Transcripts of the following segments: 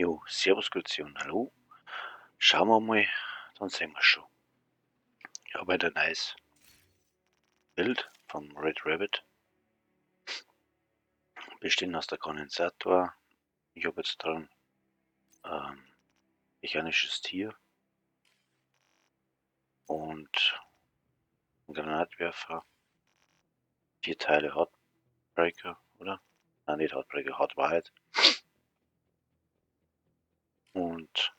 Jo, servus, grüezi und hallo. Schauen wir mal, dann sehen wir schon. Ich habe halt ein neues Bild vom Red Rabbit, bestehend aus der Kondensator. Ich habe jetzt dran mechanisches Tier und einen Granatwerfer, 4 Teile Heartbreaker, oder? Nein, nicht Heartbreaker, Hardwired. Und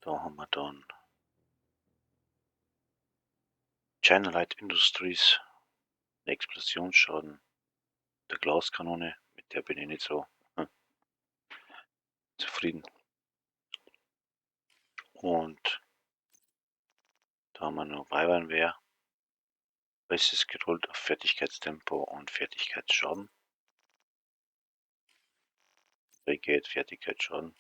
da haben wir dann China Light Industries, einen Explosionsschaden der Glaskanone, mit der bin ich nicht so zufrieden. Und da haben wir noch Wyvernware. Es ist gerollt auf Fertigkeitstempo und Fertigkeitsschaden. Brigade, Fertigkeitsschaden.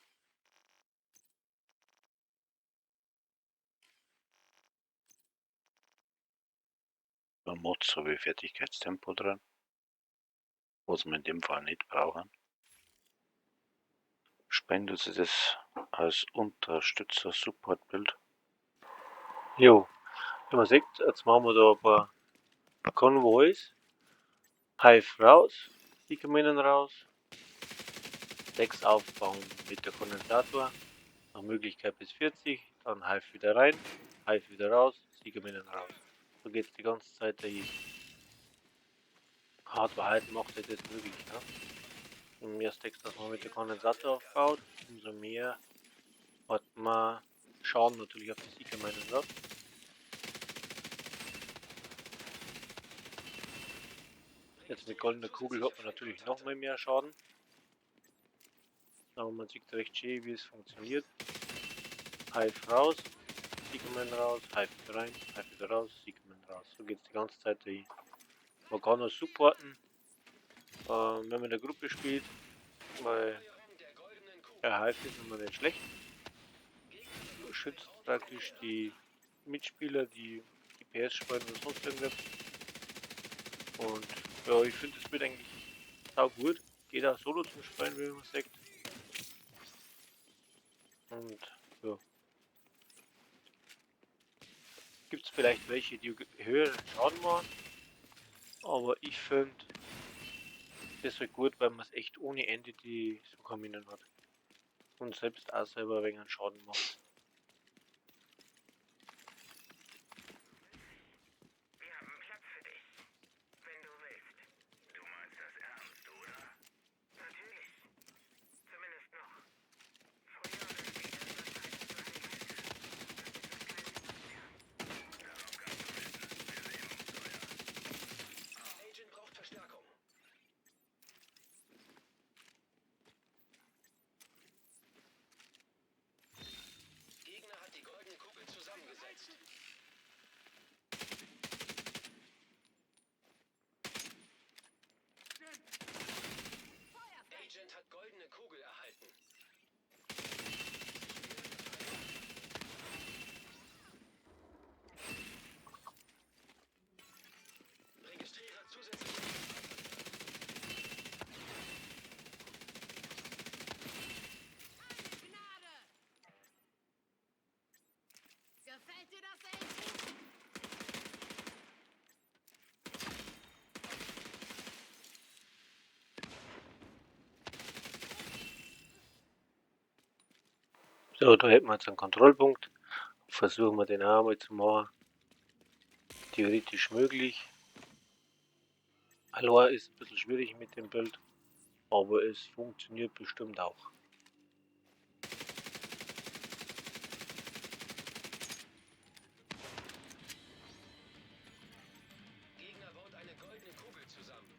Bei Mods habe ich Fertigkeitstempo dran, was wir in dem Fall nicht brauchen. Spendet sie das als Unterstützer-Support-Bild. Jo, wie man sieht, jetzt machen wir da ein paar Konvois. Hive raus, die Kaminen raus. Decks aufbauen mit der Kondensator. Nach Möglichkeit bis 40, dann Hive wieder rein, Hive wieder raus, Siegerminen raus. So geht es die ganze Zeit dahin. Hardware macht das jetzt möglich. Ne? Umso mehr Stacks das man mit der Kondensator aufbaut, umso mehr hat man Schaden natürlich auf die Siegerminen hat. Jetzt mit goldener Kugel hat man natürlich noch mal mehr Schaden. Aber man sieht recht schön, wie es funktioniert. Hive raus, Siegerminen raus, Hive wieder rein, Hive wieder raus, Siegerminen raus. So geht es die ganze Zeit dahin. Man kann auch supporten, wenn man in der Gruppe spielt, weil der Hive ist immer nicht schlecht. Schützt praktisch die Mitspieler, die PS spielen oder sonst irgendwas. Und ja, ich finde das Bild eigentlich sau gut. Geht auch solo zum Spielen, wie man sagt. Und ja. Gibt es vielleicht welche, die höheren Schaden machen. Aber ich finde das halt gut, weil man es echt ohne Ende die Sukaminen hat. Und selbst auch selber ein wenig einen Schaden macht. Agent hat goldene Kugel erhalten. Registriere zusätzliche. Gnade! Gefällt dir das, Agent? So, da hätten wir jetzt einen Kontrollpunkt. Versuchen wir den auch mal zu machen. Theoretisch möglich. Allein ist ein bisschen schwierig mit dem Bild, aber es funktioniert bestimmt auch. Gegner baut eine goldene Kugel zusammen.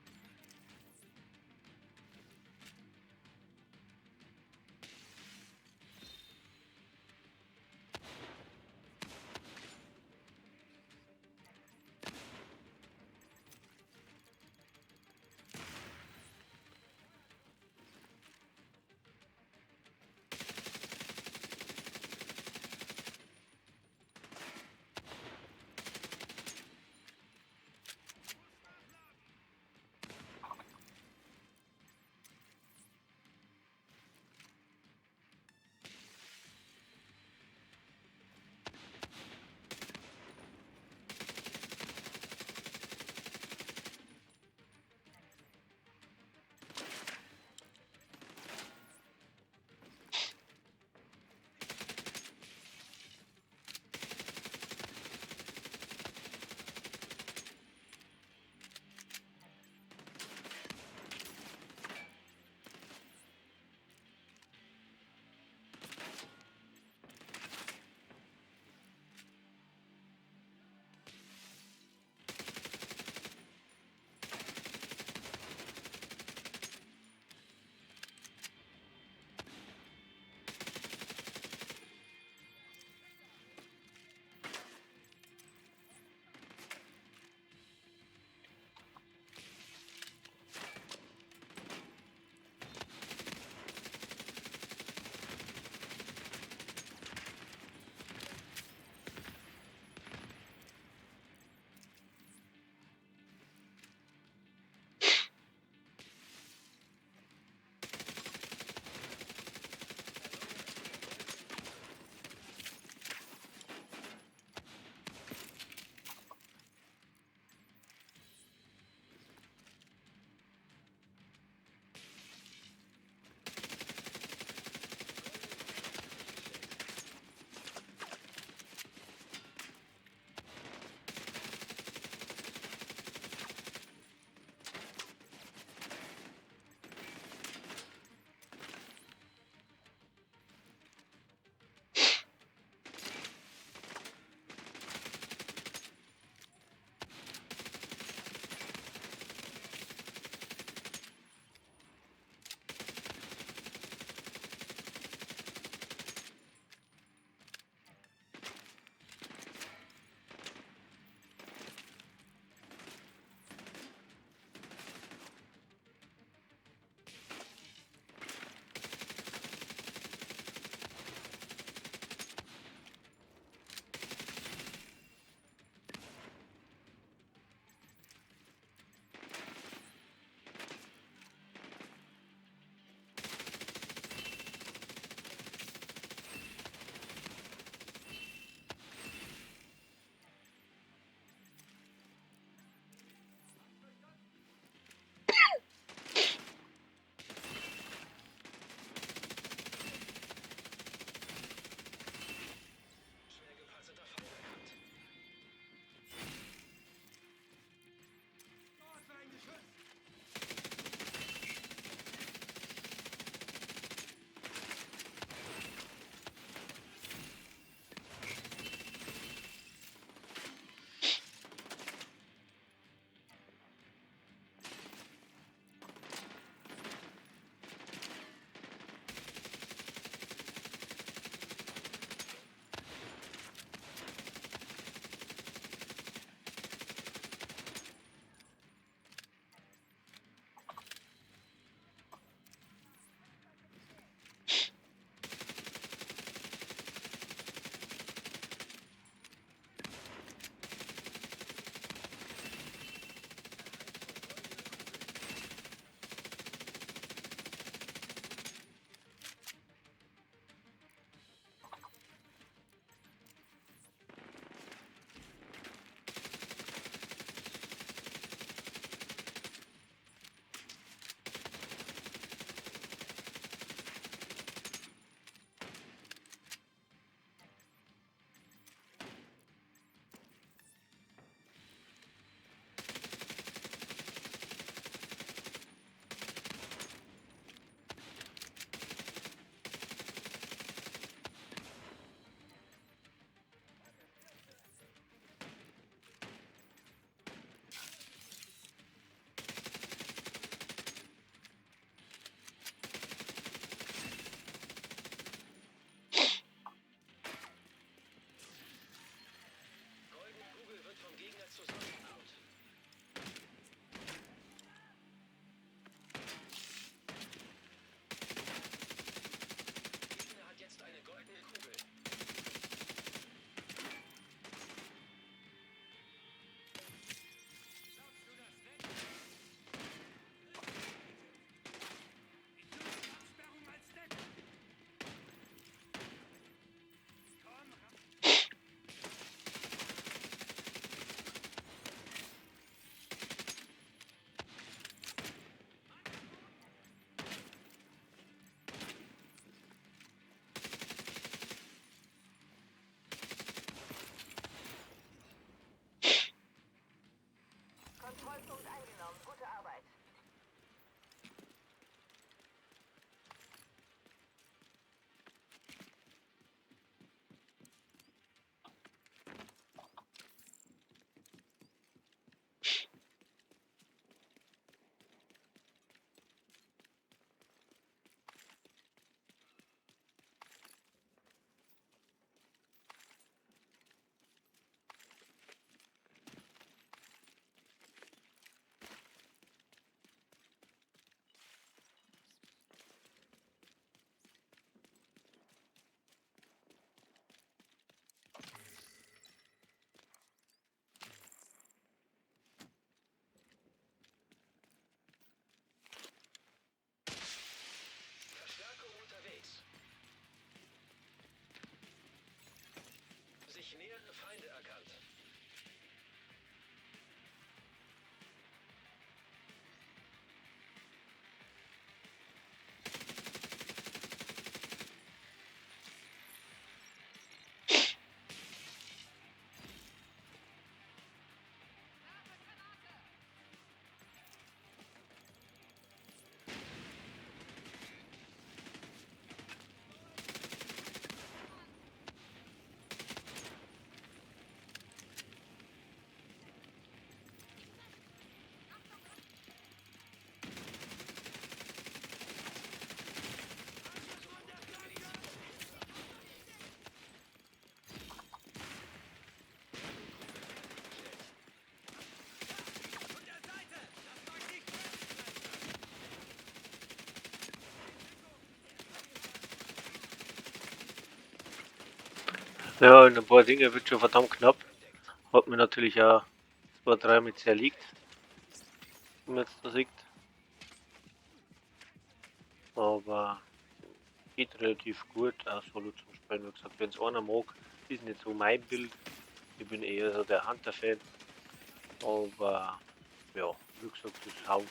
zusammenbaut. Gegner hat jetzt eine goldene Kugel. Kontrollpunkt eingenommen. Gute Arbeit. Verstärkung unterwegs. Sich nähernde Feinde erkannt. Ja, und ein paar Dinge wird schon verdammt knapp. Hat mir natürlich auch 2, 3 mit sehr liegt. Wie man jetzt da sieht. Aber geht relativ gut, auch Solo zum Spielen. Wie gesagt, wenn es einer mag, ist nicht so mein Bild. Ich bin eher so der Hunter-Fan. Aber ja, wie gesagt, das haut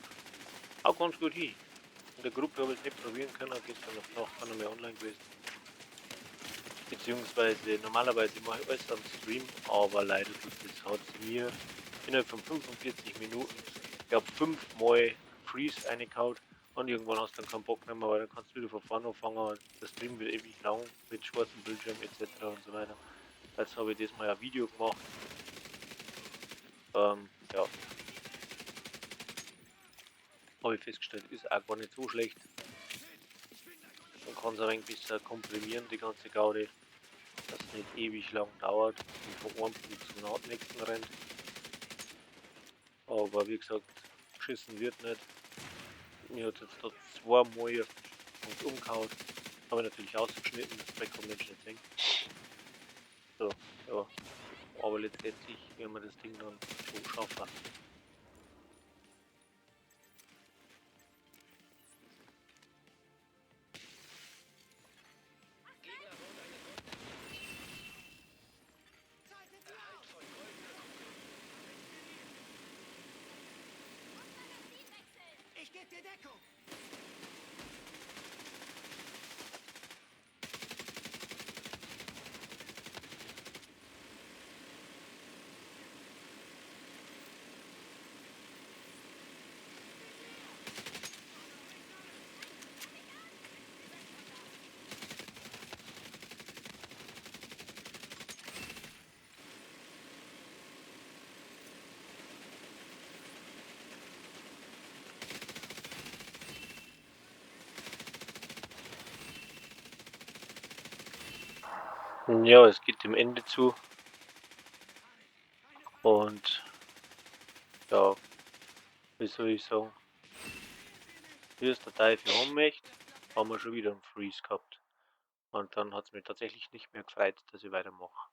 auch ganz gut hin. In der Gruppe habe ich es nicht probieren können, gestern auf Nacht war noch mehr online gewesen. Beziehungsweise normalerweise mache ich alles am Stream, aber leider das hat es mir innerhalb von 45 Minuten, ich glaube 5 Mal Freeze reingehauen und irgendwann hast du dann keinen Bock mehr, weil dann kannst du wieder von vorne anfangen und der Stream wird ewig lang mit schwarzem Bildschirm etc. und so weiter. Jetzt habe ich das mal ein Video gemacht. Ja. Habe ich festgestellt, ist auch gar nicht so schlecht. Man kann es ein wenig besser komprimieren, die ganze Gaudi, dass es nicht ewig lang dauert und von einem Punkt zum nächsten rennt. Aber wie gesagt, geschissen wird nicht. Mir hat jetzt da 2 Mal auf den Punkt umgehauen. Habe ich natürlich ausgeschnitten, das bekommt Mensch nicht sehen. So, ja. Aber letztendlich werden wir das Ding dann so schaffen. Gegner baut eine goldene Erhalt von goldener Kugel. Ich gebe dir Deckung. Ja, es geht dem Ende zu. Und ja, wie soll ich sagen, wie es der Teufel haben möchte, haben wir schon wieder einen Freeze gehabt. Und dann hat es mich tatsächlich nicht mehr gefreut, dass ich weitermache.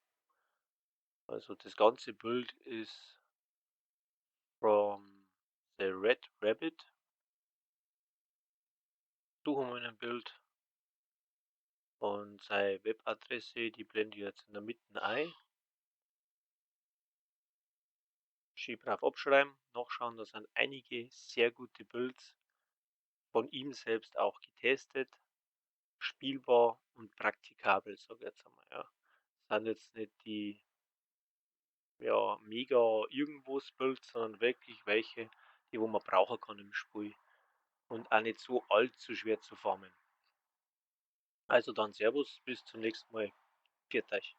Also das ganze Bild ist from the Red Rabbit. Suchen wir ein Bild und seine Webadresse, die blende ich jetzt in der Mitte ein. Schön brav abschreiben, nachschauen, da sind einige sehr gute Builds von ihm selbst auch getestet, spielbar und praktikabel, sage ich jetzt einmal. Ja. Sind jetzt nicht die ja, mega irgendwas Builds, sondern wirklich welche, die wo man brauchen kann im Spiel und auch nicht so allzu schwer zu farmen. Also dann Servus, bis zum nächsten Mal. Pfiat euch.